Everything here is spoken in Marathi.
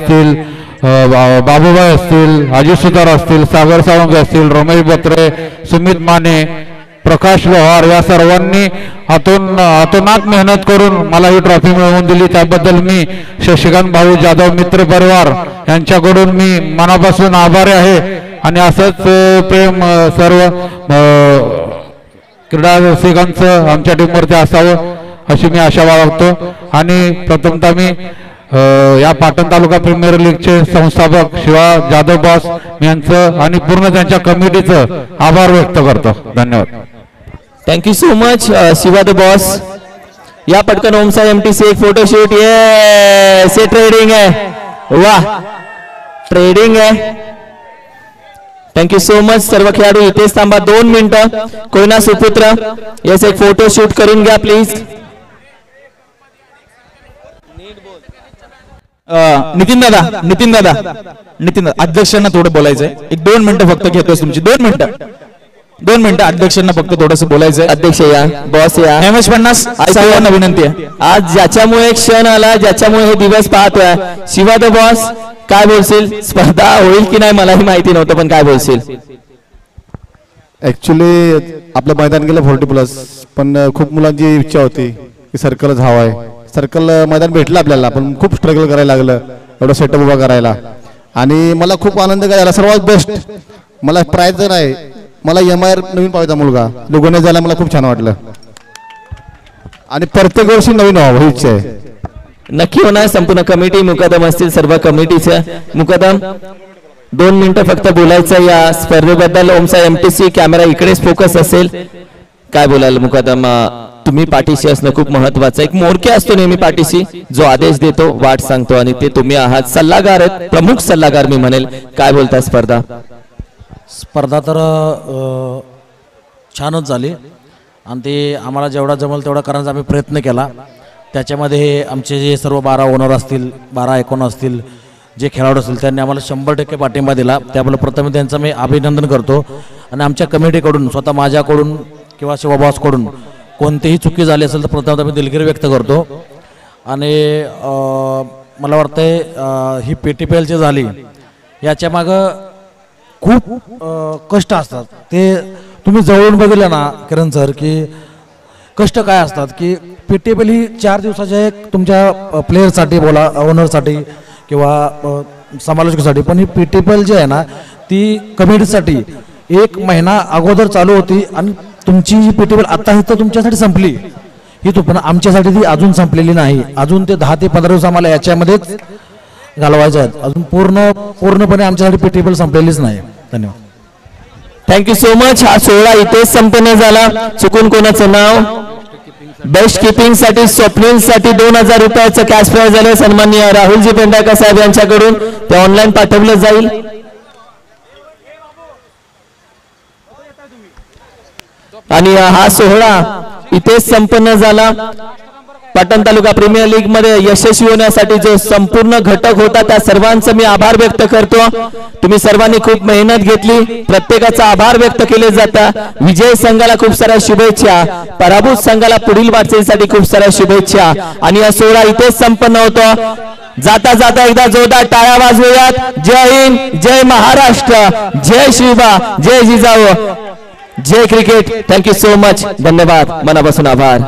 असतील, बाबूभाई असतील, अजित सुतार असतील, सागर सावंगे असतील, रमेश बोत्रे, सुमित माने, प्रकाश लोहार या सर्वांनी अतोनात मेहनत करून मला ही ट्रॉफी मिळवून दिली. त्याबद्दल मी शशिकांत भाऊ जाधव मित्र परिवार यांच्याकडून मी मनापासून आभारी आहे. आणि असंच प्रेम सर्व क्रीडा रसिकांचं आमच्या टीमवरती असावं अशी मी आशा बाळगतो. आणि प्रथमतः मी या पाटण तालुका प्रीमियर लीगचे संस्थापक शिवा जाधव बॉस यांचं आणि पूर्ण त्यांच्या कमिटीचं आभार व्यक्त करतो. धन्यवाद. Thank you so much Shiva the boss. या पटकन ओमसा एमटीसी एक फोटोशूट. ये ट्रेडिंग आहे, वाह ट्रेडिंग आहे. Thank you so much. सर्व खेळाडू इथेच थांबा 2 मिनिटं. कोयना सुपुत्र येस एक फोटोशूट करून घ्या प्लीज. नितीन दादा अध्यक्षांना थोडं बोलायचंय. एक 2 मिनिटं फक्त घेतोय तुमची. 2 मिनिटं अध्यक्षांना फक्त थोडंसं बोलायचंय. अध्यक्ष या, बॉस या. MS50 सर्वांना विनंती आहे. आज ज्याच्यामुळे क्षण आला, ज्याच्यामुळे हे दिवस पाहतोय, शिवा द बॉस काय बोलशील? स्पर्धा होईल की नाही मलाही माहिती नव्हतं, पण काय बोलशील? ऍक्च्युली आपलं मैदान गेलं 40+, पण खूप मुलांची इच्छा होती की सर्कलच हवा आहे. सर्कल मैदान भेटलं आपल्याला, पण खूप स्ट्रगल करायला लागलं एवढं सेटअप उभा करायला. आणि मला खूप आनंद झाला. सर्वात बेस्ट मला प्राइज नाही, मला MIR नवीन पाहिजे मुलगा दुगणे झाला. मला खूप छान वाटलं आणि प्रत्येक वर्षी नवीन व्हावं ही इच्छा आहे. नक्की होणार. संपूर्ण कमिटी मुकादम असतील, सर्व कमिटीचं मुकादम. 2 मिनिटं फक्त बोलायचं या स्पर्धेबद्दल. ओमसा एमटीसी कॅमेरा इकडेच फोकस असेल. काय बोलाल मुकादम? तुम्ही पाठीशी असणं खूप महत्वाचं. एक मोरके असतो नेहमी पाठीशी, जो आदेश देतो, वाट सांगतो, आणि ते तुम्ही आहात. सल्लागार आहेत, प्रमुख सल्लागार मी म्हणेल. काय बोलताय? स्पर्धा तर छानच झाली आणि ते आम्हाला जेवढा जमेल तेवढा करण्याचा आम्ही प्रयत्न केला. त्याच्यामध्ये आमचे जे सर्व 12 ओनर असतील, 12-51 असतील, जे खेळाडू असतील, त्यांनी आम्हाला 100% पाठिंबा दिला. त्यामुळे प्रथम त्यांचं मी अभिनंदन करतो. आणि आमच्या कमिटीकडून, स्वतः माझ्याकडून किंवा शिवबॉसकडून कोणतीही चुकी झाली असेल तर प्रथम मी दिलगिरी व्यक्त करतो. आणि मला वाटतंय ही PTPL जी झाली याच्या मागं खूप कष्ट असतात. ते तुम्ही जवळून बघितलं ना किरण सर, की कष्ट काय असतात. की PTPL ही 4 दिवसाच्या एक तुमच्या प्लेयरसाठी बोला, ओनरसाठी किंवा समालोचकासाठी, पण ही PTPL जी आहे ना ती कमिटीसाठी 1 महिना अगोदर चालू होती. आणि तुमची जी PTPL आता ही तर तुमच्यासाठी संपली, ही पण आमच्यासाठी ती अजून संपलेली नाही. अजून ते 10 ते 15 दिवस आम्हाला याच्यामध्येच घालवायचे आहेत. अजून पूर्णपणे आमच्यासाठी PTPL संपलेलीच नाही. धन्यवाद. Thank you so much. हा सोहळा इथेच संपन्न झाला. चुकून कोणाचं नाव? बेस्ट किपिंग साठी स्वप्नील साठी 2000 रुपयाचं कॅश प्राइज झालं. सन्माननीय राहुलजी पेंढारकर साहेब यांच्याकडून ते ऑनलाईन पाठवलं जाईल. आणि हा सोहळा इथेच संपन्न झाला. पाटण तालुका प्रीमियर लीग मध्ये यशस्वी होण्यासाठी जो संपूर्ण घटक होता त्या सर्वांचे मी आभार व्यक्त करतो. तुम्ही सर्वांनी खूप मेहनत घेतली, प्रत्येकाचा आभार व्यक्त केले जातात. विजय संघाला खूप साऱ्या शुभेच्छा, पराभूत संघाला पुढील वाटचालीसाठी खूप साऱ्या शुभेच्छा. आणि हा सोहळा इथेच संपन्न होतो. जाता जाता एकदा जोरदार टाळ्या वाजवूयात. जय हिंद, जय महाराष्ट्र, जय शिवबा, जय जिजाऊ, जय क्रिकेट. Thank you so much. धन्यवाद, मनापासून आभार.